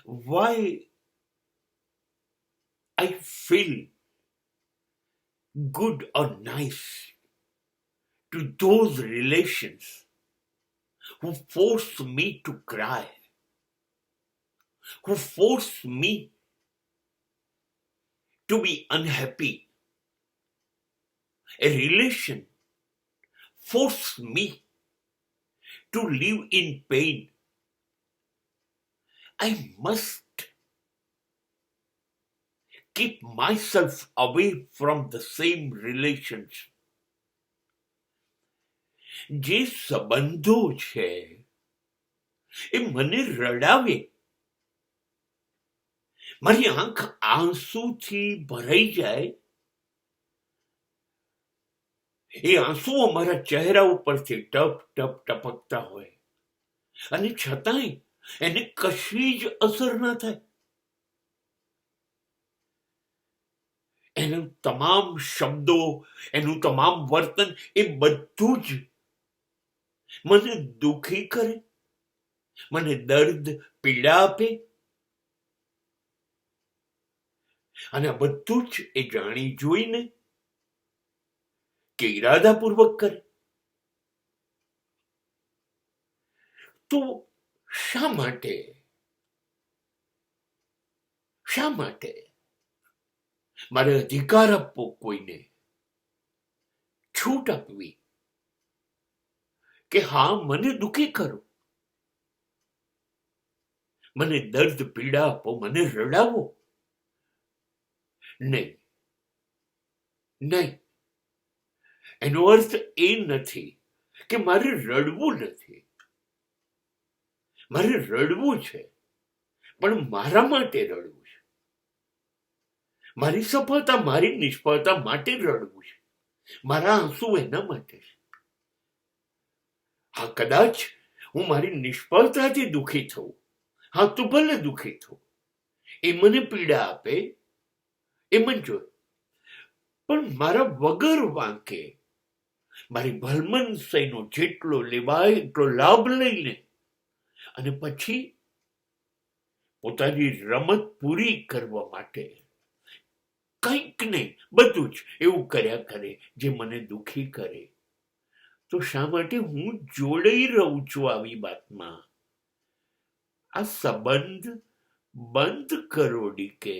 why I feel good or nice to those relations who force me to cry, who force me to be unhappy. A relation forced me to live in pain. I must keep myself away from the same relations. જે સંબંધો છે એ મને રડાવે, મારી આંખ આંસુથી ભરાઈ જાય, એ આંસુઓ મારા ચહેરા ઉપરથી ટપ ટપ ટપકતા હોય અને છતાંય એને કશી જ અસર ના થાય. એનું તમામ શબ્દો, એનું તમામ વર્તન, એ બધું જ મને દુખી કરે, મને દર્દ પીડા આપે. અને આ બધું જ એ જાણી જોઈને કે ઈરાદાપૂર્વક કરે. તો શા માટે મારે અધિકાર આપવો, કોઈને છૂટ આપવી કે હા મને દુખી કરો, મને દર્દ પીડા આપો, મને રડાવો? નહીં. એનો અર્થ એ નથી કે મારે રડવું નથી. મારે રડવું છે, પણ મારા માટે રડવું છે. મારી સફળતા, મારી નિષ્ફળતા માટે રડવું છે. મારા આંસુ એના માટે છે. હા, કદાચ હું મારી નિષ્ફળતાથી દુઃખી થઉં, હા તો ભલે દુઃખી થઉં, એ મને પીડા આપે, એ મંજૂર. પણ મારા વગર વાંકે મારી ભલમનસાઈનો જેટલો લેવાય એટલો લાભ લઈને અને પછી પોતાની રમત પૂરી કરવા માટે કંઈક નહીં, બધું જ એવું કર્યા કરે જે મને દુઃખી કરે. તો શા માટે હું જોડાઈ રહું છું આવી વાતમાં? આ સંબંધ બંધ કરો ડીકે.